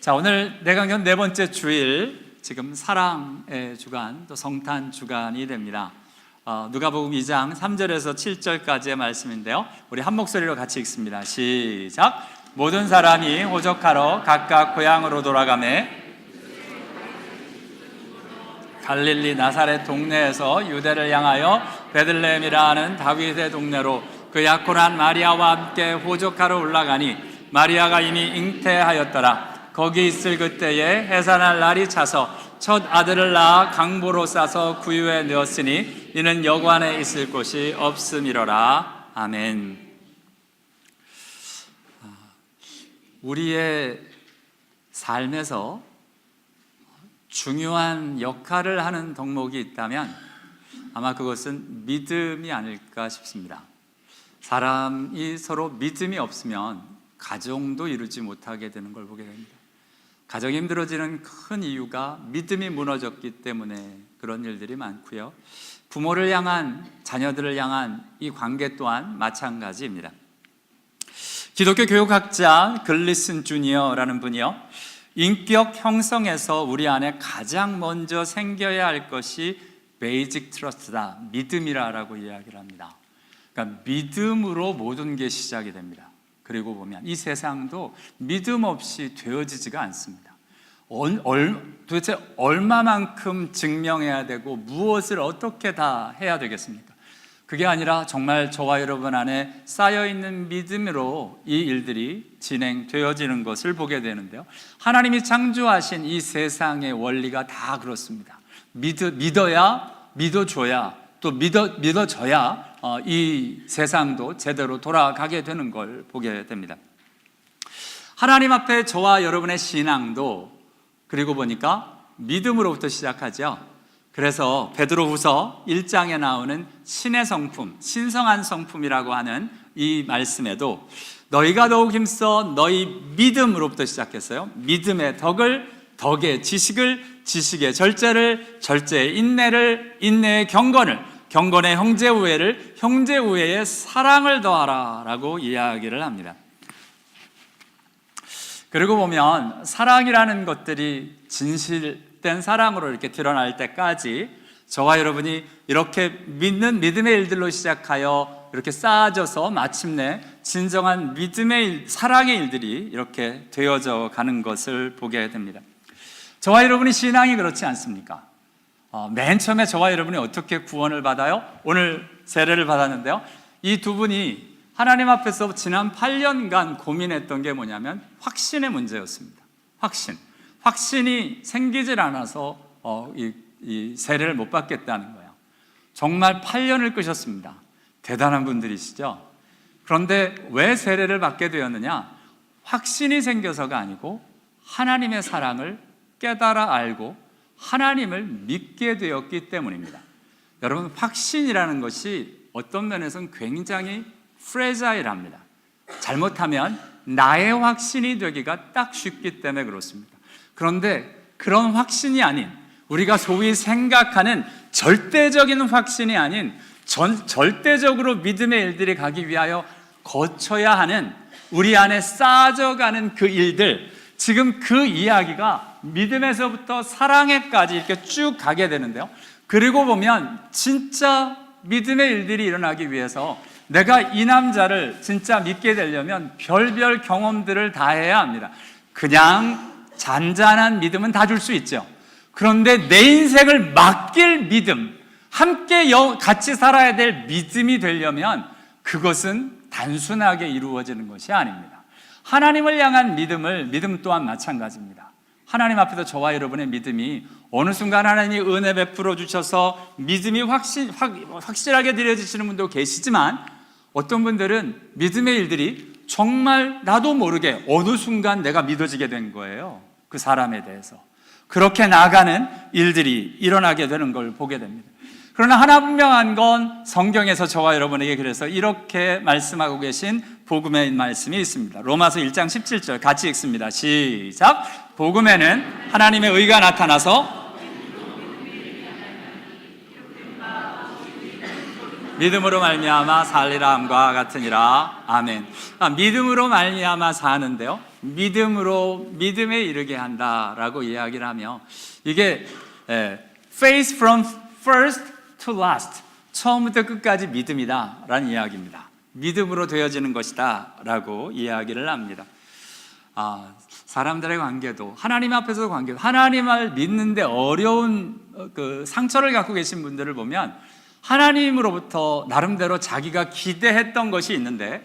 자, 오늘 내강연 네 번째 주일, 지금 사랑의 주간, 또 성탄 주간이 됩니다. 누가복음 2장 3절에서 7절까지의 말씀인데요, 우리 한 목소리로 같이 읽습니다. 시작. 모든 사람이 호적하러 각각 고향으로 돌아가매 갈릴리 나사렛 동네에서 유대를 향하여 베들레헴이라 하는 다윗의 동네로 그 약혼한 마리아와 함께 호적하러 올라가니 마리아가 이미 잉태하였더라. 거기 있을 그때에 해산할 날이 차서 첫 아들을 낳아 강보로 싸서 구유에 넣었으니 이는 여관에 있을 곳이 없음이로라. 아멘. 우리의 삶에서 중요한 역할을 하는 덕목이 있다면 아마 그것은 믿음이 아닐까 싶습니다. 사람이 서로 믿음이 없으면 가정도 이루지 못하게 되는 걸 보게 됩니다. 가정이 힘들어지는 큰 이유가 믿음이 무너졌기 때문에 그런 일들이 많고요, 부모를 향한, 자녀들을 향한 이 관계 또한 마찬가지입니다. 기독교 교육학자 글리슨 주니어라는 분이요, 인격 형성에서 우리 안에 가장 먼저 생겨야 할 것이 베이직 트러스트다, 믿음이라고 이야기를 합니다. 그러니까 믿음으로 모든 게 시작이 됩니다. 그리고 보면 이 세상도 믿음 없이 되어지지가 않습니다. 도대체 얼마만큼 증명해야 되고 무엇을 어떻게 다 해야 되겠습니까? 그게 아니라 정말 저와 여러분 안에 쌓여있는 믿음으로 이 일들이 진행되어지는 것을 보게 되는데요, 하나님이 창조하신 이 세상의 원리가 다 그렇습니다. 믿어야, 믿어줘야, 또 믿어져야 이 세상도 제대로 돌아가게 되는 걸 보게 됩니다. 하나님 앞에 저와 여러분의 신앙도 그리고 보니까 믿음으로부터 시작하죠. 그래서 베드로후서 1장에 나오는 신의 성품, 신성한 성품이라고 하는 이 말씀에도 너희가 더욱 힘써 너희 믿음으로부터 시작했어요. 믿음의 덕의 지식을, 지식의 절제를, 절제의 인내를, 인내의 경건을, 경건의 형제우애를, 형제우애의 사랑을 더하라 라고 이야기를 합니다. 그리고 보면 사랑이라는 것들이 진실된 사랑으로 이렇게 드러날 때까지 저와 여러분이 이렇게 믿는 믿음의 일들로 시작하여 이렇게 쌓아져서 마침내 진정한 믿음의 사랑의 일들이 이렇게 되어져 가는 것을 보게 됩니다. 저와 여러분이 신앙이 그렇지 않습니까? 맨 처음에 저와 여러분이 어떻게 구원을 받아요? 오늘 세례를 받았는데요, 이 두 분이 하나님 앞에서 지난 8년간 고민했던 게 뭐냐면 확신의 문제였습니다. 확신이 생기질 않아서 이 세례를 못 받겠다는 거예요. 정말 8년을 끄셨습니다. 대단한 분들이시죠? 그런데 왜 세례를 받게 되었느냐? 확신이 생겨서가 아니고 하나님의 사랑을 깨달아 알고 하나님을 믿게 되었기 때문입니다. 여러분, 확신이라는 것이 어떤 면에서는 굉장히 프레자일합니다. 잘못하면 나의 확신이 되기가 딱 쉽기 때문에 그렇습니다. 그런데 그런 확신이 아닌, 우리가 소위 생각하는 절대적인 확신이 아닌 절대적으로 믿음의 일들이 가기 위하여 거쳐야 하는, 우리 안에 쌓아져가는 그 일들, 지금 그 이야기가 믿음에서부터 사랑에까지 이렇게 쭉 가게 되는데요, 그리고 보면 진짜 믿음의 일들이 일어나기 위해서 내가 이 남자를 진짜 믿게 되려면 별별 경험들을 다 해야 합니다. 그냥 잔잔한 믿음은 다 줄 수 있죠. 그런데 내 인생을 맡길 믿음, 함께 같이 살아야 될 믿음이 되려면 그것은 단순하게 이루어지는 것이 아닙니다. 하나님을 향한 믿음 또한 마찬가지입니다. 하나님 앞에서 저와 여러분의 믿음이 어느 순간 하나님이 은혜 베풀어 주셔서 믿음이 확실하게 드려지시는 분도 계시지만, 어떤 분들은 믿음의 일들이 정말 나도 모르게 어느 순간 내가 믿어지게 된 거예요. 그 사람에 대해서. 그렇게 나가는 일들이 일어나게 되는 걸 보게 됩니다. 그러나 하나 분명한 건 성경에서 저와 여러분에게 그래서 이렇게 말씀하고 계신 복음의 말씀이 있습니다. 로마서 1장 17절 같이 읽습니다. 시작. 복음에는 하나님의 의가 나타나서 믿음으로 말미암아 살리라 함과 같으니라. 아멘. 믿음으로 말미암아 사는데요, 믿음으로 믿음에 이르게 한다라고 이야기를 하며, 이게 faith from first to last, 처음부터 끝까지 믿음이다라는 이야기입니다. 믿음으로 되어지는 것이다 라고 이야기를 합니다. 사람들의 관계도, 하나님 앞에서도 관계도, 하나님을 믿는데 어려운 그 상처를 갖고 계신 분들을 보면 하나님으로부터 나름대로 자기가 기대했던 것이 있는데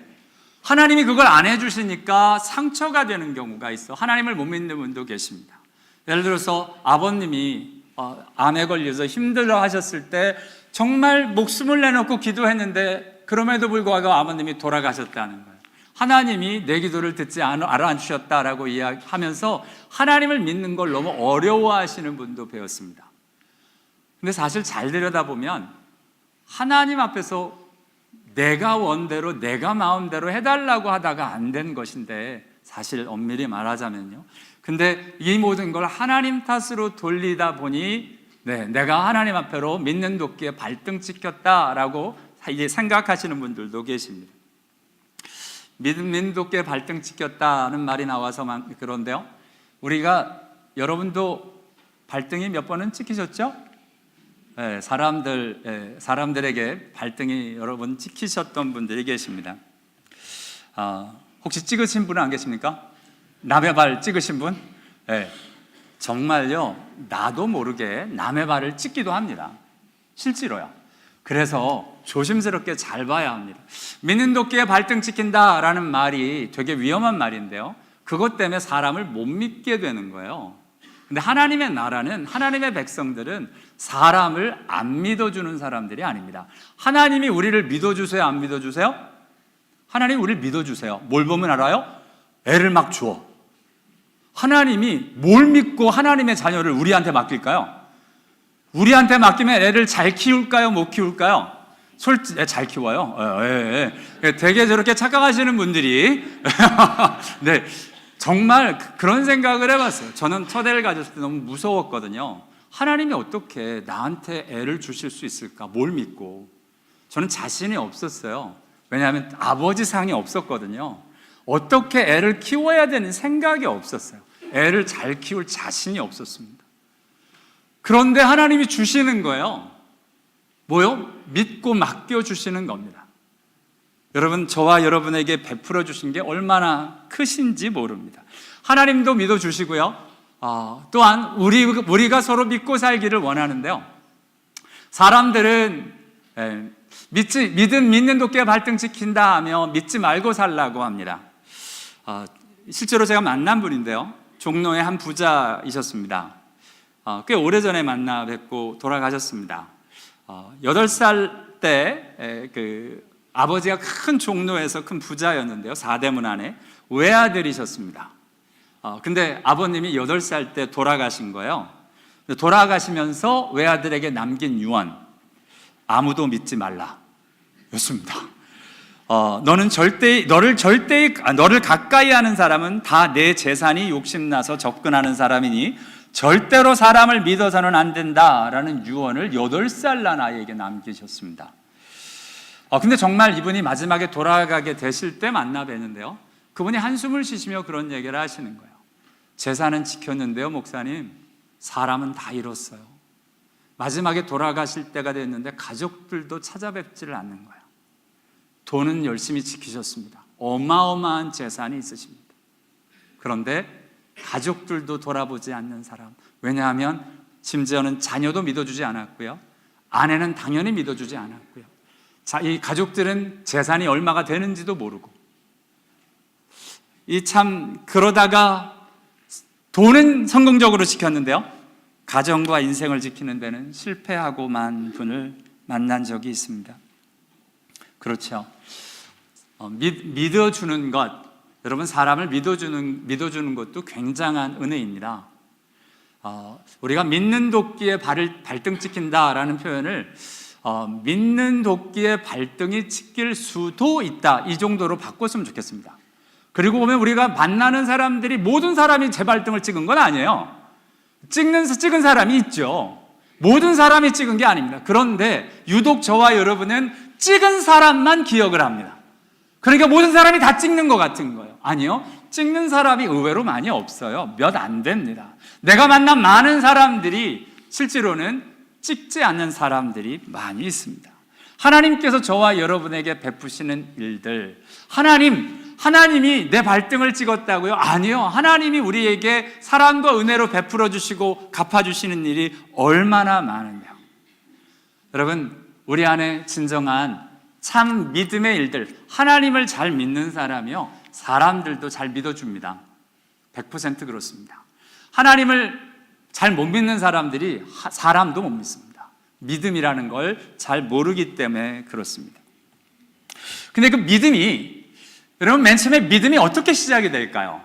하나님이 그걸 안 해주시니까 상처가 되는 경우가 있어. 하나님을 못 믿는 분도 계십니다. 예를 들어서 아버님이 암에 걸려서 힘들어 하셨을 때 정말 목숨을 내놓고 기도했는데 그럼에도 불구하고 아버님이 돌아가셨다는 거예요. 하나님이 내 기도를 듣지 않아주셨다라고 이야기하면서 하나님을 믿는 걸 너무 어려워하시는 분도 배웠습니다. 근데 사실 잘 들여다보면 하나님 앞에서 내가 원대로 내가 마음대로 해달라고 하다가 안 된 것인데, 사실 엄밀히 말하자면요, 근데 이 모든 걸 하나님 탓으로 돌리다 보니 내가 하나님 앞에로 믿는 도끼에 발등 찍혔다라고 이제 생각하시는 분들도 계십니다. 믿는 도끼에 발등 찍혔다는 말이 나와서 그런데요, 우리가, 여러분도 발등이 몇 번은 찍히셨죠? 네, 사람들에게 발등이 여러 번 찍히셨던 분들이 계십니다. 혹시 찍으신 분은 안 계십니까? 남의 발 찍으신 분? 네, 정말요, 나도 모르게 남의 발을 찍기도 합니다. 실제로요. 그래서 조심스럽게 잘 봐야 합니다. 믿는 도끼에 발등 찍힌다라는 말이 되게 위험한 말인데요, 그것 때문에 사람을 못 믿게 되는 거예요. 근데 하나님의 나라는, 하나님의 백성들은 사람을 안 믿어주는 사람들이 아닙니다. 하나님이 우리를 믿어주세요, 안 믿어주세요? 하나님이 우리를 믿어주세요. 뭘 보면 알아요? 애를 막 줘. 하나님이 뭘 믿고 하나님의 자녀를 우리한테 맡길까요? 우리한테 맡기면 애를 잘 키울까요, 못 키울까요? 잘 키워요. 되게 저렇게 착각하시는 분들이 네, 정말 그런 생각을 해봤어요. 저는 첫애를 가졌을 때 너무 무서웠거든요. 하나님이 어떻게 나한테 애를 주실 수 있을까? 뭘 믿고? 저는 자신이 없었어요. 왜냐하면 아버지 상이 없었거든요. 어떻게 애를 키워야 되는 생각이 없었어요. 애를 잘 키울 자신이 없었습니다. 그런데 하나님이 주시는 거예요. 뭐요? 믿고 맡겨주시는 겁니다. 여러분, 저와 여러분에게 베풀어 주신 게 얼마나 크신지 모릅니다. 하나님도 믿어주시고요, 또한 우리가 서로 믿고 살기를 원하는데요, 사람들은 믿는 도끼에 발등 찍힌다 하며 믿지 말고 살라고 합니다. 실제로 제가 만난 분인데요, 종로의 한 부자이셨습니다. 꽤 오래전에 만나 뵙고 돌아가셨습니다. 8살 때 아버지가 큰 종로에서 큰 부자였는데요, 4대문 안에 외아들이셨습니다. 근데 아버님이 8살 때 돌아가신 거예요. 돌아가시면서 외아들에게 남긴 유언, 아무도 믿지 말라 였습니다. 너를 가까이 하는 사람은 다 내 재산이 욕심나서 접근하는 사람이니 절대로 사람을 믿어서는 안 된다라는 유언을 8살 난 아이에게 남기셨습니다. 근데 정말 이분이 마지막에 돌아가게 되실 때 만나 뵀는데요, 그분이 한숨을 쉬시며 그런 얘기를 하시는 거예요. 재산은 지켰는데요, 목사님, 사람은 다 잃었어요. 마지막에 돌아가실 때가 됐는데 가족들도 찾아뵙지를 않는 거예요. 돈은 열심히 지키셨습니다. 어마어마한 재산이 있으십니다. 그런데 가족들도 돌아보지 않는 사람. 왜냐하면 심지어는 자녀도 믿어주지 않았고요, 아내는 당연히 믿어주지 않았고요, 이 가족들은 재산이 얼마가 되는지도 모르고, 그러다가 돈은 성공적으로 지켰는데요, 가정과 인생을 지키는 데는 실패하고만 분을 만난 적이 있습니다. 그렇죠. 믿어주는 것, 여러분, 사람을 믿어주는 것도 굉장한 은혜입니다. 우리가 믿는 도끼에 발등 찍힌다라는 표현을 믿는 도끼에 발등이 찍힐 수도 있다, 이 정도로 바꿨으면 좋겠습니다. 그리고 보면 우리가 만나는 사람들이 모든 사람이 제 발등을 찍은 건 아니에요. 찍은 사람이 있죠. 모든 사람이 찍은 게 아닙니다. 그런데 유독 저와 여러분은 찍은 사람만 기억을 합니다. 그러니까 모든 사람이 다 찍는 것 같은 거예요. 아니요, 찍는 사람이 의외로 많이 없어요. 몇 안 됩니다. 내가 만난 많은 사람들이 실제로는 찍지 않는 사람들이 많이 있습니다. 하나님께서 저와 여러분에게 베푸시는 일들, 하나님이 내 발등을 찍었다고요? 아니요, 하나님이 우리에게 사랑과 은혜로 베풀어 주시고 갚아주시는 일이 얼마나 많은데요. 여러분, 우리 안에 진정한 참 믿음의 일들, 하나님을 잘 믿는 사람이요, 사람들도 잘 믿어줍니다. 100% 그렇습니다. 하나님을 잘 못 믿는 사람들이 사람도 못 믿습니다. 믿음이라는 걸 잘 모르기 때문에 그렇습니다. 근데 그 믿음이, 여러분, 맨 처음에 믿음이 어떻게 시작이 될까요?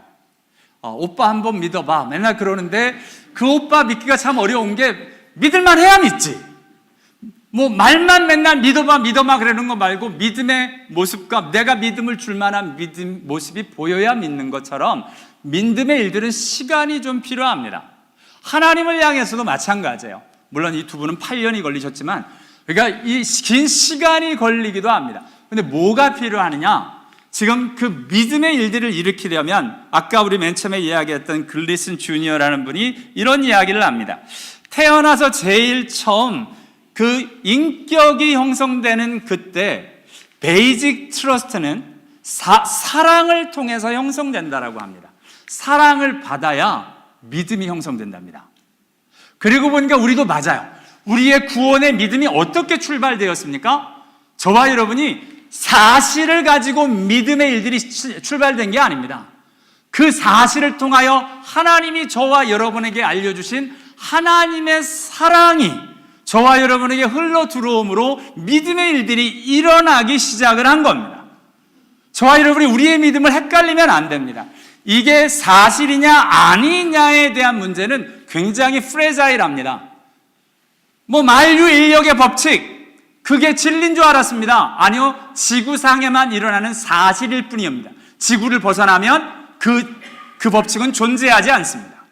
오빠 한번 믿어봐. 맨날 그러는데 그 오빠 믿기가 참 어려운 게, 믿을만 해야 믿지. 뭐 말만 맨날 믿어봐 그러는 거 말고 믿음의 모습과 내가 믿음을 줄 만한 믿음 모습이 보여야 믿는 것처럼 믿음의 일들은 시간이 좀 필요합니다. 하나님을 향해서도 마찬가지예요. 물론 이 두 분은 8년이 걸리셨지만, 그러니까 이 긴 시간이 걸리기도 합니다. 근데 뭐가 필요하느냐? 지금 그 믿음의 일들을 일으키려면, 아까 우리 맨 처음에 이야기했던 글리슨 주니어라는 분이 이런 이야기를 합니다. 태어나서 제일 처음 그 인격이 형성되는 그때 베이직 트러스트는 사랑을 통해서 형성된다라고 합니다. 사랑을 받아야 믿음이 형성된답니다. 그리고 보니까 우리도 맞아요. 우리의 구원의 믿음이 어떻게 출발되었습니까? 저와 여러분이 사실을 가지고 믿음의 일들이 출발된 게 아닙니다. 그 사실을 통하여 하나님이 저와 여러분에게 알려주신 하나님의 사랑이 저와 여러분에게 흘러 들어옴으로 믿음의 일들이 일어나기 시작을 한 겁니다. 저와 여러분이 우리의 믿음을 헷갈리면 안 됩니다. 이게 사실이냐 아니냐에 대한 문제는 굉장히 프레자일합니다. 뭐 만유인력의 법칙, 그게 진리인 줄 알았습니다. 아니요, 지구상에만 일어나는 사실일 뿐입니다. 지구를 벗어나면 그 법칙은 존재하지 않습니다.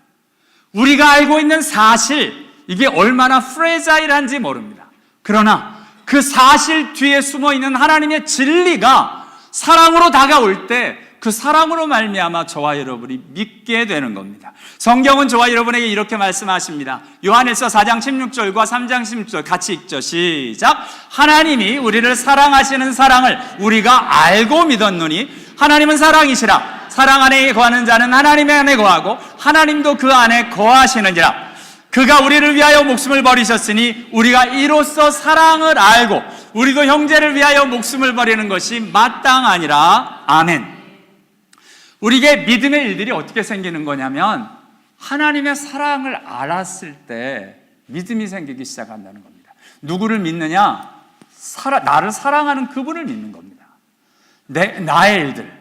우리가 알고 있는 사실, 이게 얼마나 프레자일한지 모릅니다. 그러나 그 사실 뒤에 숨어있는 하나님의 진리가 사랑으로 다가올 때 그 사랑으로 말미암아 저와 여러분이 믿게 되는 겁니다. 성경은 저와 여러분에게 이렇게 말씀하십니다. 요한일서 4장 16절과 3장 16절 같이 읽죠. 시작. 하나님이 우리를 사랑하시는 사랑을 우리가 알고 믿었노니 하나님은 사랑이시라. 사랑 안에 거하는 자는 하나님 안에 거하고 하나님도 그 안에 거하시느니라. 그가 우리를 위하여 목숨을 버리셨으니 우리가 이로써 사랑을 알고 우리도 형제를 위하여 목숨을 버리는 것이 마땅하니라. 아멘. 우리에게 믿음의 일들이 어떻게 생기는 거냐면 하나님의 사랑을 알았을 때 믿음이 생기기 시작한다는 겁니다. 누구를 믿느냐? 나를 사랑하는 그분을 믿는 겁니다. 나의 일들,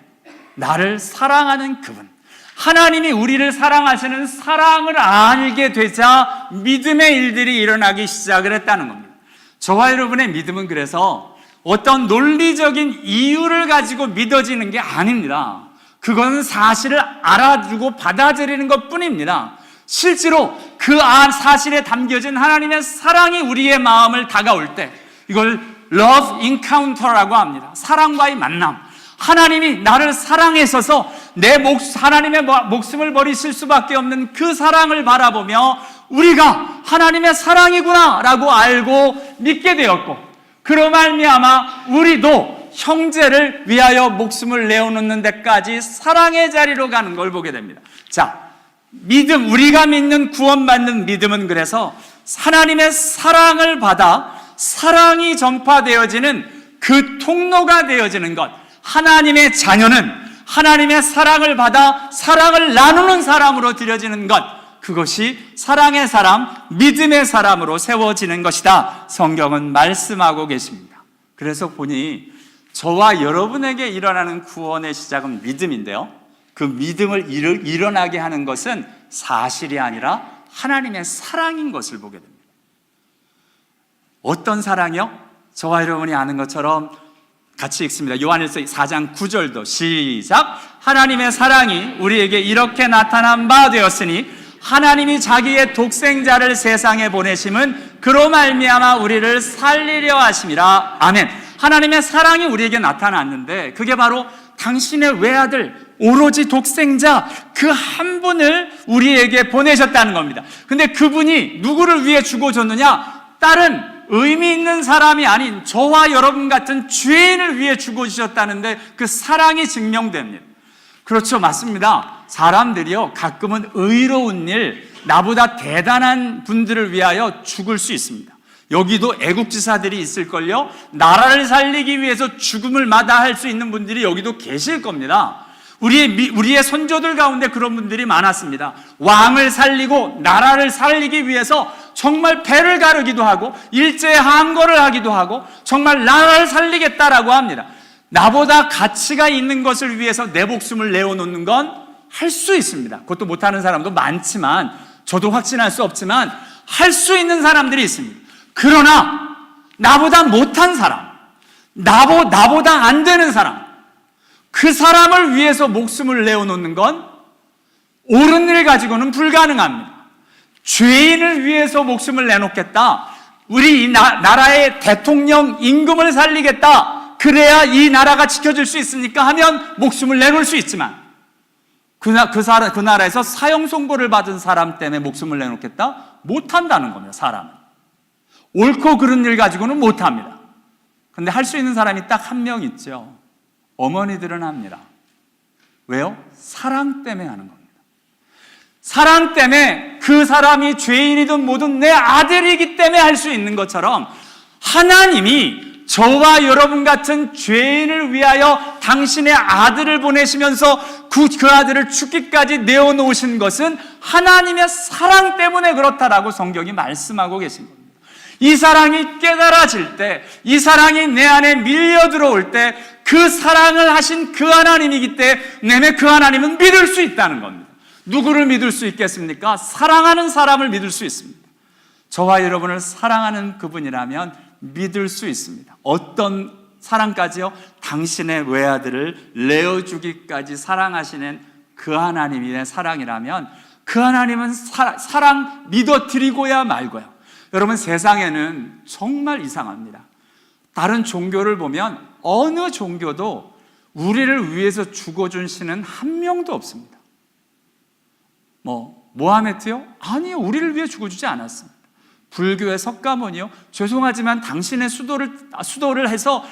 나를 사랑하는 그분, 하나님이 우리를 사랑하시는 사랑을 알게 되자 믿음의 일들이 일어나기 시작을 했다는 겁니다. 저와 여러분의 믿음은 그래서 어떤 논리적인 이유를 가지고 믿어지는 게 아닙니다. 그건 사실을 알아주고 받아들이는 것 뿐입니다. 실제로 그 사실에 담겨진 하나님의 사랑이 우리의 마음을 다가올 때 이걸 Love Encounter라고 합니다. 사랑과의 만남. 하나님이 나를 사랑하셔서 하나님의 목숨을 버리실 수밖에 없는 그 사랑을 바라보며 우리가 하나님의 사랑이구나 라고 알고 믿게 되었고, 그로 말미암아 우리도 형제를 위하여 목숨을 내어놓는 데까지 사랑의 자리로 가는 걸 보게 됩니다. 자, 믿음, 우리가 믿는 구원받는 믿음은 그래서 하나님의 사랑을 받아 사랑이 전파되어지는 그 통로가 되어지는 것. 하나님의 자녀는 하나님의 사랑을 받아 사랑을 나누는 사람으로 드려지는 것. 그것이 사랑의 사람, 믿음의 사람으로 세워지는 것이다. 성경은 말씀하고 계십니다. 그래서 보니 저와 여러분에게 일어나는 구원의 시작은 믿음인데요, 그 믿음을 일어나게 하는 것은 사실이 아니라 하나님의 사랑인 것을 보게 됩니다. 어떤 사랑이요? 저와 여러분이 아는 것처럼 같이 읽습니다. 요한일서 4장 9절도 시작. 하나님의 사랑이 우리에게 이렇게 나타난 바 되었으니 하나님이 자기의 독생자를 세상에 보내심은 그로 말미암아 우리를 살리려 하심이라. 아멘. 하나님의 사랑이 우리에게 나타났는데 그게 바로 당신의 외아들, 오로지 독생자 그 한 분을 우리에게 보내셨다는 겁니다. 근데 그분이 누구를 위해 죽어줬느냐? 다른 의미 있는 사람이 아닌 저와 여러분 같은 죄인을 위해 죽어주셨다는데 그 사랑이 증명됩니다. 그렇죠, 맞습니다. 사람들이요, 가끔은 의로운 일, 나보다 대단한 분들을 위하여 죽을 수 있습니다. 여기도 애국지사들이 있을걸요. 나라를 살리기 위해서 죽음을 마다할 수 있는 분들이 여기도 계실 겁니다. 우리의 선조들 가운데 그런 분들이 많았습니다. 왕을 살리고 나라를 살리기 위해서 정말 배를 가르기도 하고 일제에 항거를 하기도 하고 정말 나라를 살리겠다라고 합니다. 나보다 가치가 있는 것을 위해서 내 목숨을 내어놓는 건 할 수 있습니다. 그것도 못하는 사람도 많지만, 저도 확신할 수 없지만 할 수 있는 사람들이 있습니다. 그러나 나보다 못한 사람, 나보다 안 되는 사람, 그 사람을 위해서 목숨을 내어놓는 건 옳은 일 가지고는 불가능합니다. 죄인을 위해서 목숨을 내놓겠다, 우리 이 나라의 대통령 임금을 살리겠다, 그래야 이 나라가 지켜질 수 있으니까 하면 목숨을 내놓을 수 있지만, 그 나라에서 사형 선고를 받은 사람 때문에 목숨을 내놓겠다? 못한다는 겁니다. 사람은 옳고 그른 일 가지고는 못합니다. 근데 할 수 있는 사람이 딱 한 명 있죠. 어머니들은 합니다. 왜요? 사랑 때문에 하는 겁니다. 사랑 때문에 그 사람이 죄인이든 뭐든 내 아들이기 때문에 할 수 있는 것처럼 하나님이 저와 여러분 같은 죄인을 위하여 당신의 아들을 보내시면서 그 아들을 죽기까지 내어놓으신 것은 하나님의 사랑 때문에 그렇다라고 성경이 말씀하고 계신 겁니다. 이 사랑이 깨달아질 때, 이 사랑이 내 안에 밀려 들어올 때 그 사랑을 하신 그 하나님이기 때문에 그 하나님은 믿을 수 있다는 겁니다. 누구를 믿을 수 있겠습니까? 사랑하는 사람을 믿을 수 있습니다. 저와 여러분을 사랑하는 그분이라면 믿을 수 있습니다. 어떤 사랑까지요? 당신의 외아들을 내어주기까지 사랑하시는 그 하나님이 내 사랑이라면 그 하나님은 사랑 믿어드리고야 말고요. 여러분, 세상에는 정말 이상합니다. 다른 종교를 보면 어느 종교도 우리를 위해서 죽어준 신은 한 명도 없습니다. 모하메트요? 아니요, 우리를 위해 죽어주지 않았습니다. 불교의 석가모니요? 죄송하지만 당신의 수도를 해서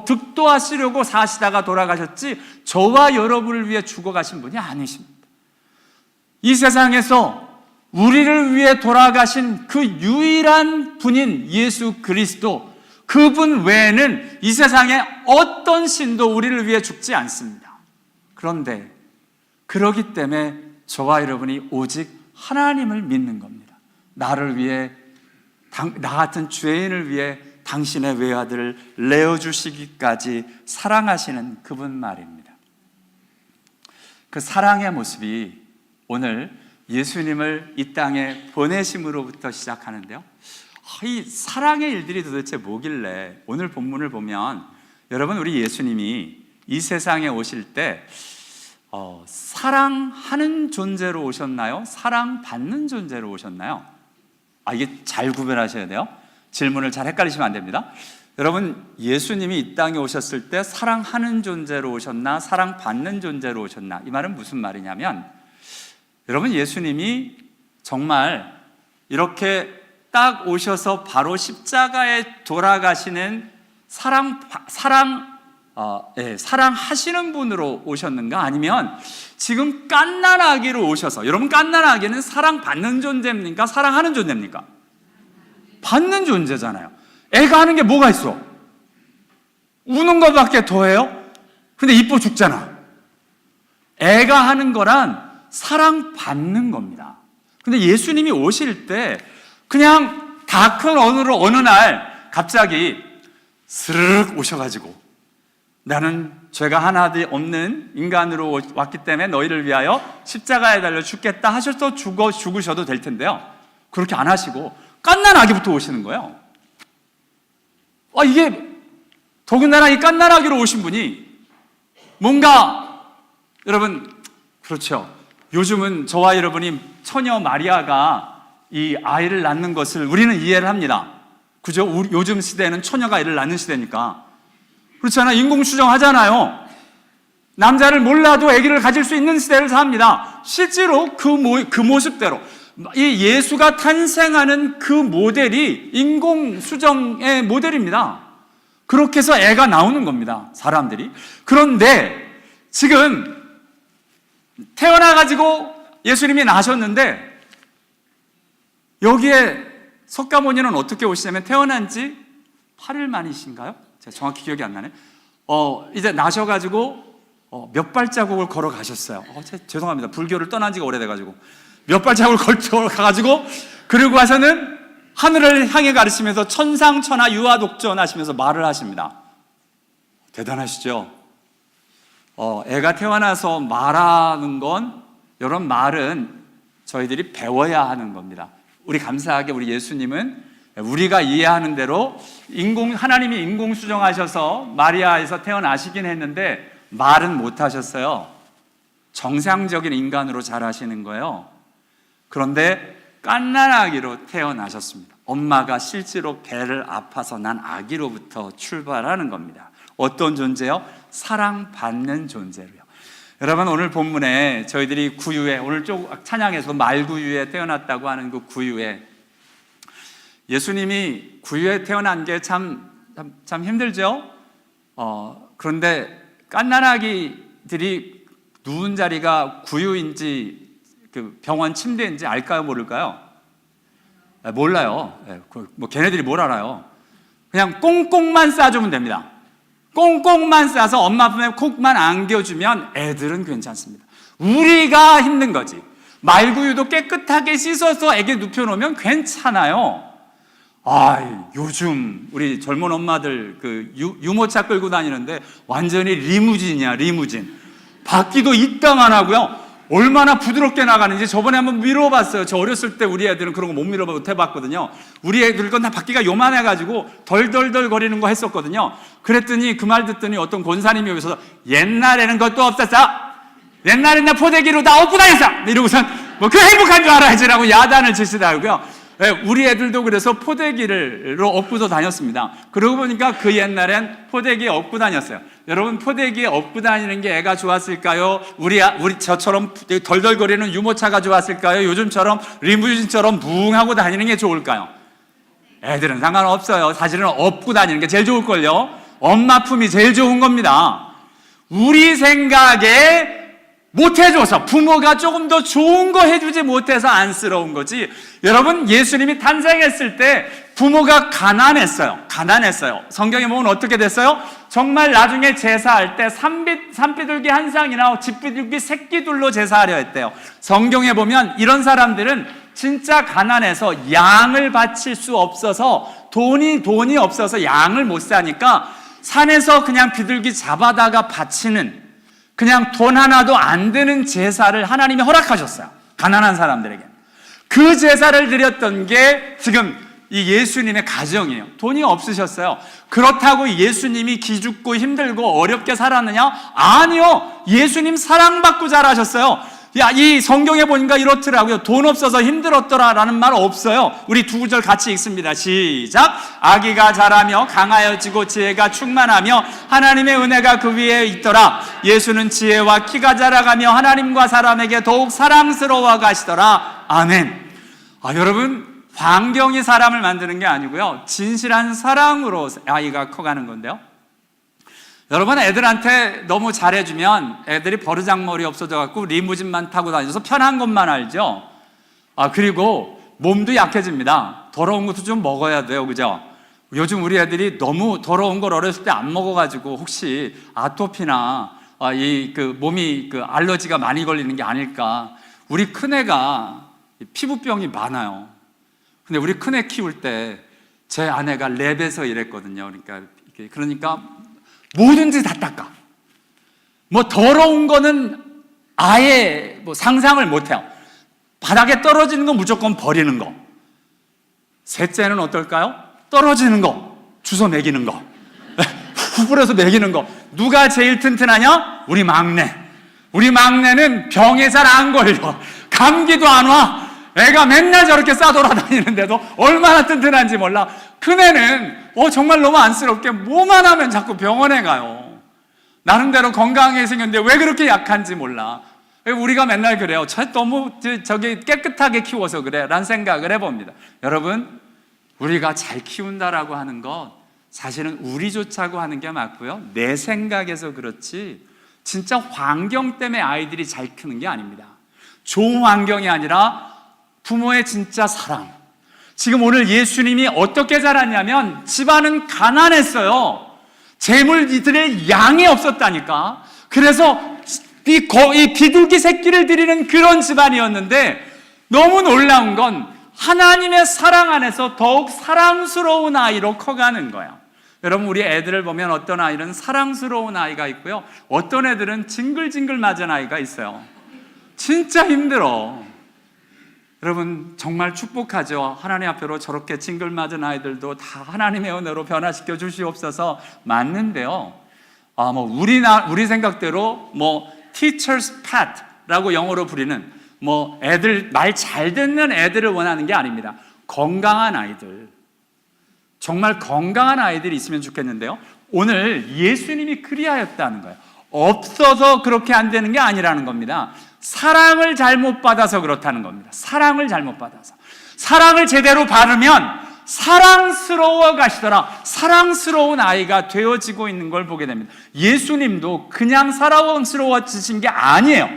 득도하시려고 사시다가 돌아가셨지 저와 여러분을 위해 죽어가신 분이 아니십니다. 이 세상에서 우리를 위해 돌아가신 그 유일한 분인 예수 그리스도, 그분 외에는 이 세상에 어떤 신도 우리를 위해 죽지 않습니다. 그런데 그러기 때문에 저와 여러분이 오직 하나님을 믿는 겁니다. 나를 위해, 나 같은 죄인을 위해 당신의 외아들을 내어주시기까지 사랑하시는 그분 말입니다. 그 사랑의 모습이 오늘 예수님을 이 땅에 보내심으로부터 시작하는데요. 이 사랑의 일들이 도대체 뭐길래, 오늘 본문을 보면 여러분, 우리 예수님이 이 세상에 오실 때 사랑하는 존재로 오셨나요? 사랑받는 존재로 오셨나요? 이게 잘 구별하셔야 돼요. 질문을 잘 헷갈리시면 안 됩니다. 여러분, 예수님이 이 땅에 오셨을 때 사랑하는 존재로 오셨나, 사랑받는 존재로 오셨나? 이 말은 무슨 말이냐면, 여러분, 예수님이 정말 이렇게 딱 오셔서 바로 십자가에 돌아가시는 사랑하시는 분으로 오셨는가? 아니면 지금 갓난아기로 오셔서, 여러분, 갓난아기는 사랑받는 존재입니까? 사랑하는 존재입니까? 받는 존재잖아요. 애가 하는 게 뭐가 있어? 우는 것밖에 더해요? 근데 이뻐 죽잖아. 애가 하는 거란 사랑받는 겁니다. 근데 예수님이 오실 때 그냥 다 큰 어느 날 갑자기 스르륵 오셔가지고, 나는 죄가 하나도 없는 인간으로 왔기 때문에 너희를 위하여 십자가에 달려 죽겠다 하셔서 죽으셔도 될 텐데요, 그렇게 안 하시고 갓난아기부터 오시는 거예요. 이게 더군다나 이 갓난아기로 오신 분이 뭔가, 여러분, 그렇죠, 요즘은 저와 여러분이 처녀 마리아가 이 아이를 낳는 것을 우리는 이해를 합니다. 그죠? 요즘 시대는 처녀가 아이를 낳는 시대니까. 그렇잖아요. 인공수정 하잖아요. 남자를 몰라도 아기를 가질 수 있는 시대를 삽니다. 실제로 그 모습대로 이 예수가 탄생하는 그 모델이 인공수정의 모델입니다. 그렇게 해서 애가 나오는 겁니다, 사람들이. 그런데 지금 태어나가지고 예수님이 나셨는데 여기에 석가모니는 어떻게 오시냐면 태어난 지 8일 만이신가요? 제가 정확히 기억이 안 나네. 이제 나셔가지고 몇 발자국을 걸어가셨어요. 죄송합니다. 불교를 떠난 지가 오래돼가지고 몇 발자국을 걸어가가지고 그리고 와서는 하늘을 향해 가르치면서 천상천하 유아독전 하시면서 말을 하십니다. 대단하시죠? 애가 태어나서 말하는 건, 이런 말은 저희들이 배워야 하는 겁니다. 우리 감사하게 우리 예수님은 우리가 이해하는 대로 하나님이 인공수정하셔서 마리아에서 태어나시긴 했는데 말은 못 하셨어요. 정상적인 인간으로 자라시는 거예요. 그런데 갓난아기로 태어나셨습니다. 엄마가 실제로 배를 아파서 난 아기로부터 출발하는 겁니다. 어떤 존재요? 사랑받는 존재로요. 여러분, 오늘 본문에 저희들이 구유에, 오늘 찬양에서 말구유에 태어났다고 하는 그 구유에, 예수님이 구유에 태어난 게 참 힘들죠? 그런데 갓난아기들이 누운 자리가 구유인지 그 병원 침대인지 알까요, 모를까요? 몰라요. 뭐 걔네들이 뭘 알아요? 그냥 꽁꽁만 싸주면 됩니다. 꽁꽁만 싸서 엄마 품에 콕만 안겨주면 애들은 괜찮습니다. 우리가 힘든 거지. 말구유도 깨끗하게 씻어서 애기 눕혀놓으면 괜찮아요. 요즘 우리 젊은 엄마들 그 유모차 끌고 다니는데 완전히 리무진이야, 리무진. 바퀴도 이따만 하고요. 얼마나 부드럽게 나가는지 저번에 한번 밀어봤어요. 저 어렸을 때 우리 애들은 그런 거 못 해봤거든요. 우리 애들 건 다 바퀴가 요만해가지고 덜덜덜 거리는 거 했었거든요. 그랬더니 그 말 듣더니 어떤 권사님이 여기서 옛날에는 그것도 없었어. 옛날엔 나 포대기로 다 업고 다녔어. 이러고선 뭐 그 행복한 줄 알아야지라고 야단을 치시더라고요. 우리 애들도 그래서 포대기로 업고도 다녔습니다. 그러고 보니까 그 옛날엔 포대기에 업고 다녔어요. 여러분, 포대기에 업고 다니는 게 애가 좋았을까요? 우리 저처럼 덜덜거리는 유모차가 좋았을까요? 요즘처럼 리무진처럼 붕하고 다니는 게 좋을까요? 애들은 상관없어요. 사실은 업고 다니는 게 제일 좋을걸요. 엄마 품이 제일 좋은 겁니다. 우리 생각에 못해줘서, 부모가 조금 더 좋은 거 해주지 못해서 안쓰러운 거지. 여러분, 예수님이 탄생했을 때 부모가 가난했어요. 성경에 보면 어떻게 됐어요? 정말 나중에 제사할 때 산비둘기 한 쌍이나 집비둘기 새끼둘로 제사하려 했대요. 성경에 보면 이런 사람들은 진짜 가난해서 양을 바칠 수 없어서 돈이 없어서 양을 못 사니까 산에서 그냥 비둘기 잡아다가 바치는, 그냥 돈 하나도 안 드는 제사를 하나님이 허락하셨어요. 가난한 사람들에게. 그 제사를 드렸던 게 지금 이 예수님의 가정이에요. 돈이 없으셨어요. 그렇다고 예수님이 기죽고 힘들고 어렵게 살았느냐? 아니요. 예수님 사랑받고 자라셨어요. 이 성경에 보니까 이렇더라고요. 돈 없어서 힘들었더라라는 말 없어요. 우리 두 구절 같이 읽습니다. 시작. 아기가 자라며 강하여지고 지혜가 충만하며 하나님의 은혜가 그 위에 있더라. 예수는 지혜와 키가 자라가며 하나님과 사람에게 더욱 사랑스러워 가시더라. 아멘. 여러분, 환경이 사람을 만드는 게 아니고요, 진실한 사랑으로 아이가 커가는 건데요. 여러분, 애들한테 너무 잘해주면 애들이 버르장머리 없어져갖고 리무진만 타고 다녀서 편한 것만 알죠. 그리고 몸도 약해집니다. 더러운 것도 좀 먹어야 돼요, 그죠? 요즘 우리 애들이 너무 더러운 걸 어렸을 때 안 먹어가지고 혹시 아토피나 몸이 알러지가 많이 걸리는 게 아닐까. 우리 큰애가 피부병이 많아요. 근데 우리 큰애 키울 때 제 아내가 랩에서 일했거든요. 그러니까 뭐든지 다 닦아. 뭐 더러운 거는 아예 상상을 못해요. 바닥에 떨어지는 거 무조건 버리는 거. 셋째는 어떨까요? 떨어지는 거 주워 먹이는 거. 후불어서 먹이는 거. 누가 제일 튼튼하냐? 우리 막내. 우리 막내는 병에 잘 안 걸려. 감기도 안 와. 애가 맨날 저렇게 싸돌아다니는데도 얼마나 튼튼한지 몰라. 큰애는 정말 너무 안쓰럽게 뭐만 하면 자꾸 병원에 가요. 나름대로 건강하게 생겼는데 왜 그렇게 약한지 몰라. 우리가 맨날 그래요. 너무 저기 깨끗하게 키워서 그래 라는 생각을 해봅니다. 여러분, 우리가 잘 키운다라고 하는 것 사실은 우리 좋자고 하는 게 맞고요, 내 생각에서 그렇지 진짜 환경 때문에 아이들이 잘 크는 게 아닙니다. 좋은 환경이 아니라 부모의 진짜 사랑. 지금 오늘 예수님이 어떻게 자랐냐면 집안은 가난했어요. 재물들의 양이 없었다니까. 그래서 이 비둘기 새끼를 드리는 그런 집안이었는데, 너무 놀라운 건 하나님의 사랑 안에서 더욱 사랑스러운 아이로 커가는 거예요. 여러분, 우리 애들을 보면 어떤 아이는 사랑스러운 아이가 있고요, 어떤 애들은 징글징글 맞은 아이가 있어요. 진짜 힘들어. 여러분, 정말 축복하죠. 하나님 앞으로 저렇게 징글맞은 아이들도 다 하나님의 은혜로 변화시켜 주시옵소서. 맞는데요, 우리 생각대로 teacher's pet라고 영어로 부리는 애들, 말 잘 듣는 애들을 원하는 게 아닙니다. 건강한 아이들, 정말 건강한 아이들이 있으면 좋겠는데요, 오늘 예수님이 그리하였다는 거예요. 없어서 그렇게 안 되는 게 아니라는 겁니다. 사랑을 잘못 받아서 그렇다는 겁니다. 사랑을 잘못 받아서. 사랑을 제대로 받으면 사랑스러워 가시더라. 사랑스러운 아이가 되어지고 있는 걸 보게 됩니다. 예수님도 그냥 사랑스러워지신 게 아니에요.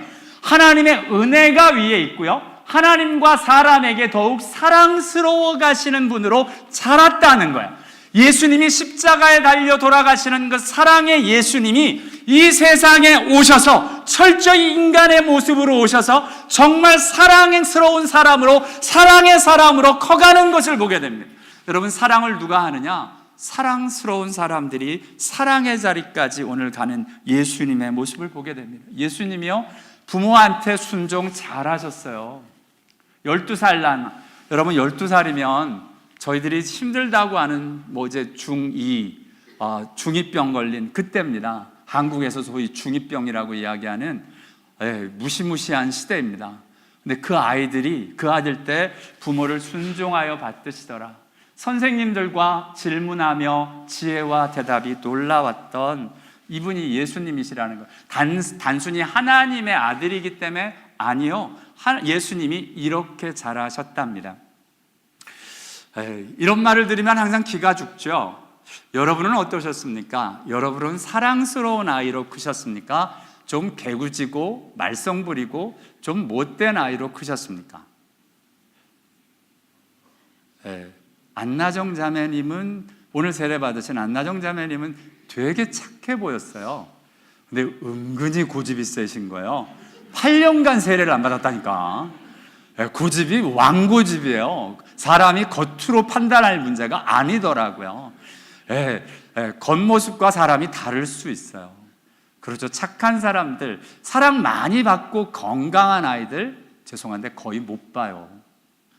하나님의 은혜가 위에 있고요, 하나님과 사람에게 더욱 사랑스러워 가시는 분으로 자랐다는 거예요. 예수님이 십자가에 달려 돌아가시는 그 사랑의 예수님이 이 세상에 오셔서 철저히 인간의 모습으로 오셔서 정말 사랑스러운 사람으로, 사랑의 사람으로 커가는 것을 보게 됩니다. 여러분, 사랑을 누가 하느냐? 사랑스러운 사람들이 사랑의 자리까지 오늘 가는 예수님의 모습을 보게 됩니다. 예수님이요, 부모한테 순종 잘하셨어요. 12살 여러분, 12살이면 저희들이 힘들다고 하는 이제 중2병 걸린 그때입니다. 한국에서 소위 중2병이라고 이야기하는 무시무시한 시대입니다. 근데 그 아들 때 부모를 순종하여 받드시더라. 선생님들과 질문하며 지혜와 대답이 놀라웠던 이분이 예수님이시라는 거예요. 단순히 하나님의 아들이기 때문에 아니요, 예수님이 이렇게 자라셨답니다. 이런 말을 들으면 항상 기가 죽죠. 여러분은 어떠셨습니까? 여러분은 사랑스러운 아이로 크셨습니까? 좀 개구지고 말썽 부리고 좀 못된 아이로 크셨습니까? 안나정 자매님은, 오늘 세례 받으신 안나정 자매님은 되게 착해 보였어요. 근데 은근히 고집이 세신 거예요. 8년간 세례를 안 받았다니까. 고집이 왕고집이에요. 사람이 겉으로 판단할 문제가 아니더라고요. 겉모습과 사람이 다를 수 있어요. 그렇죠. 착한 사람들, 사랑 많이 받고 건강한 아이들, 죄송한데 거의 못 봐요.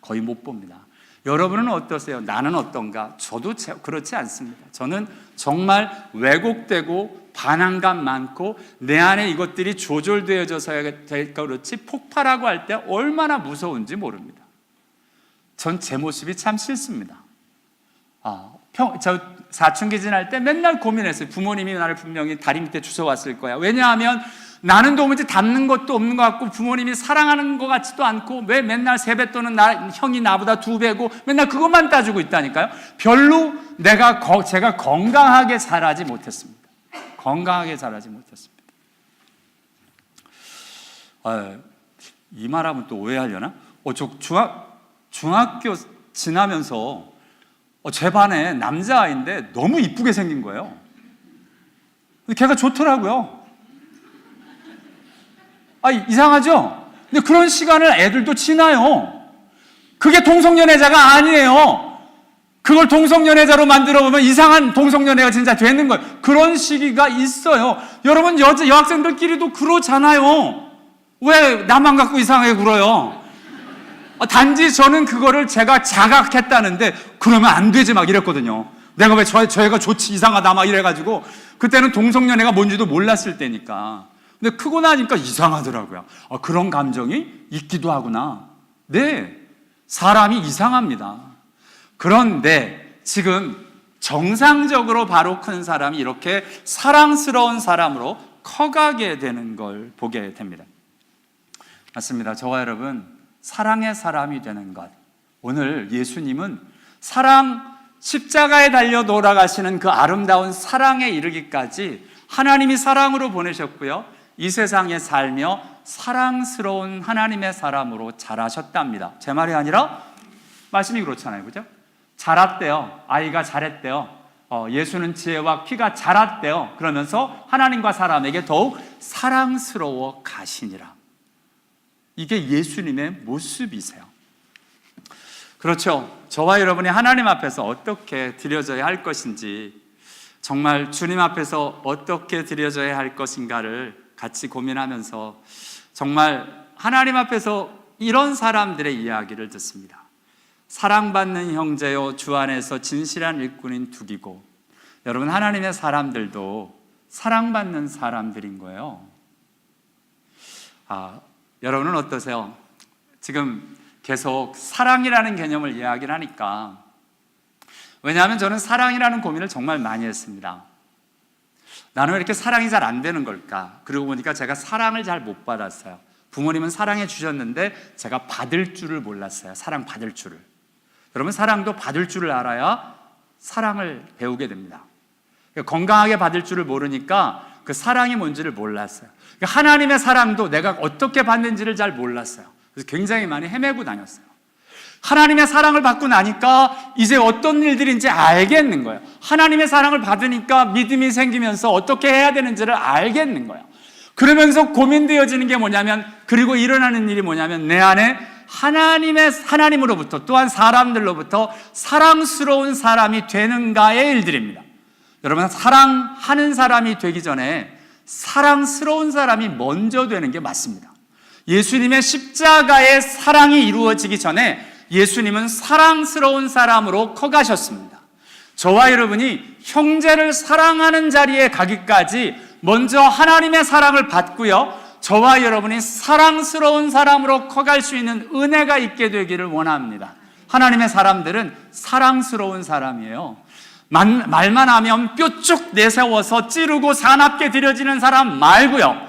거의 못 봅니다. 여러분은 어떠세요? 나는 어떤가? 저도 그렇지 않습니다. 저는 정말 왜곡되고 반항감 많고 내 안에 이것들이 조절되어져서야 될까, 그렇지 폭발하고 할 때 얼마나 무서운지 모릅니다. 전 제 모습이 참 싫습니다. 저 사춘기 지날 때 맨날 고민했어요. 부모님이 나를 분명히 다리 밑에 주워왔을 거야. 왜냐하면 나는 도무지 닮는 것도 없는 것 같고 부모님이 사랑하는 것 같지도 않고, 왜 맨날 3배 또는 형이 나보다 2배고 맨날 그것만 따지고 있다니까요. 별로 제가 건강하게 자라지 못했습니다. 건강하게 자라지 못했습니다. 이 말하면 또 오해하려나? 저 중학교 지나면서 제 반에 남자아이인데 너무 이쁘게 생긴 거예요. 걔가 좋더라고요. 이상하죠? 근데 그런 시간을 애들도 지나요. 그게 동성연애자가 아니에요. 그걸 동성연애자로 만들어 보면 이상한 동성연애가 진짜 되는 거예요. 그런 시기가 있어요. 여러분, 여학생들끼리도 그러잖아요. 왜 나만 갖고 이상하게 굴어요? 단지 저는 그거를 제가 자각했다는데, 그러면 안 되지 막 이랬거든요. 내가 왜 저 애가 좋지, 이상하다 막 이래가지고, 그때는 동성연애가 뭔지도 몰랐을 때니까. 근데 크고 나니까 이상하더라고요. 그런 감정이 있기도 하구나. 네, 사람이 이상합니다. 그런데 지금 정상적으로 바로 큰 사람이 이렇게 사랑스러운 사람으로 커가게 되는 걸 보게 됩니다. 맞습니다. 저와 여러분, 사랑의 사람이 되는 것, 오늘 예수님은 십자가에 달려 돌아가시는 그 아름다운 사랑에 이르기까지 하나님이 사랑으로 보내셨고요, 이 세상에 살며 사랑스러운 하나님의 사람으로 자라셨답니다. 제 말이 아니라 말씀이 그렇잖아요, 그죠? 자랐대요. 아이가 자랐대요. 예수는 지혜와 키가 자랐대요. 그러면서 하나님과 사람에게 더욱 사랑스러워 가시니라. 이게 예수님의 모습이세요. 그렇죠. 저와 여러분이 하나님 앞에서 어떻게 드려져야 할 것인지, 정말 주님 앞에서 어떻게 드려져야 할 것인가를 같이 고민하면서 정말 하나님 앞에서 이런 사람들의 이야기를 듣습니다. 사랑받는 형제요, 주 안에서 진실한 일꾼인 둑이고. 여러분, 하나님의 사람들도 사랑받는 사람들인 거예요. 여러분은 어떠세요? 지금 계속 사랑이라는 개념을 이야기를 하니까, 왜냐하면 저는 사랑이라는 고민을 정말 많이 했습니다. 나는 왜 이렇게 사랑이 잘 안 되는 걸까? 그러고 보니까 제가 사랑을 잘 못 받았어요. 부모님은 사랑해 주셨는데 제가 받을 줄을 몰랐어요. 사랑 받을 줄을. 여러분, 사랑도 받을 줄을 알아야 사랑을 배우게 됩니다. 건강하게 받을 줄을 모르니까 그 사랑이 뭔지를 몰랐어요. 하나님의 사랑도 내가 어떻게 받는지를 잘 몰랐어요. 그래서 굉장히 많이 헤매고 다녔어요. 하나님의 사랑을 받고 나니까 이제 어떤 일들인지 알겠는 거예요. 하나님의 사랑을 받으니까 믿음이 생기면서 어떻게 해야 되는지를 알겠는 거예요. 그러면서 고민되어지는 게 뭐냐면, 그리고 일어나는 일이 뭐냐면, 내 안에 하나님으로부터, 또한 사람들로부터 사랑스러운 사람이 되는가의 일들입니다. 여러분, 사랑하는 사람이 되기 전에 사랑스러운 사람이 먼저 되는 게 맞습니다. 예수님의 십자가의 사랑이 이루어지기 전에 예수님은 사랑스러운 사람으로 커가셨습니다. 저와 여러분이 형제를 사랑하는 자리에 가기까지 먼저 하나님의 사랑을 받고요, 저와 여러분이 사랑스러운 사람으로 커갈 수 있는 은혜가 있게 되기를 원합니다. 하나님의 사람들은 사랑스러운 사람이에요. 말만 하면 뾰쭉 내세워서 찌르고 사납게 드려지는 사람 말고요,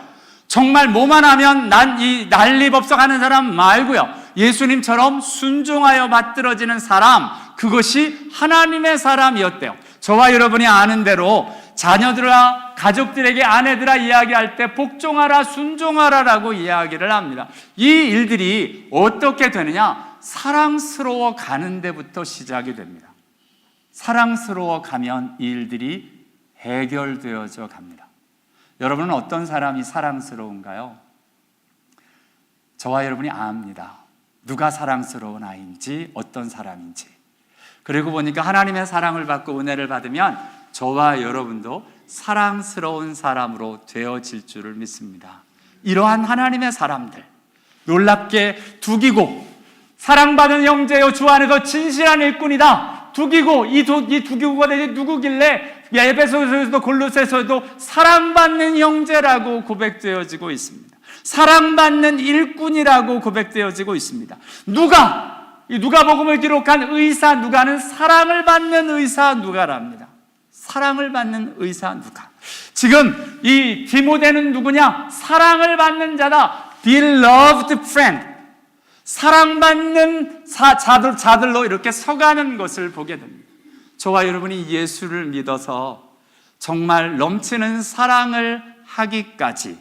정말 뭐만 하면 난리법석하는 사람 말고요, 예수님처럼 순종하여 받들어지는 사람, 그것이 하나님의 사람이었대요. 저와 여러분이 아는 대로 자녀들아, 가족들에게 아내들아 이야기할 때 복종하라, 순종하라라고 이야기를 합니다. 이 일들이 어떻게 되느냐? 사랑스러워 가는 데부터 시작이 됩니다. 사랑스러워 가면 이 일들이 해결되어져 갑니다. 여러분은 어떤 사람이 사랑스러운가요? 저와 여러분이 압니다. 누가 사랑스러운 아이인지, 어떤 사람인지. 그리고 보니까 하나님의 사랑을 받고 은혜를 받으면 저와 여러분도 사랑스러운 사람으로 되어질 줄을 믿습니다. 이러한 하나님의 사람들, 놀랍게 둑이고 사랑받은 형제요, 주 안에서 진실한 일꾼이다. 둑이고, 이 둑이고가 누구길래 에베소서에서도 골로새서도 사랑받는 형제라고 고백되어지고 있습니다. 사랑받는 일꾼이라고 고백되어지고 있습니다. 누가복음을 기록한 의사 누가는 사랑을 받는 의사 누가랍니다. 사랑을 받는 의사 누가. 지금 이 디모데는 누구냐? 사랑을 받는 자다. Beloved friend. 사랑받는 자들로 이렇게 서가는 것을 보게 됩니다. 저와 여러분이 예수를 믿어서 정말 넘치는 사랑을 하기까지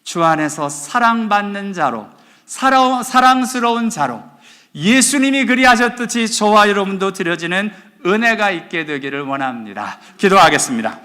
주 안에서 사랑받는 자로, 사랑스러운 자로 예수님이 그리하셨듯이 저와 여러분도 드려지는 은혜가 있게 되기를 원합니다. 기도하겠습니다.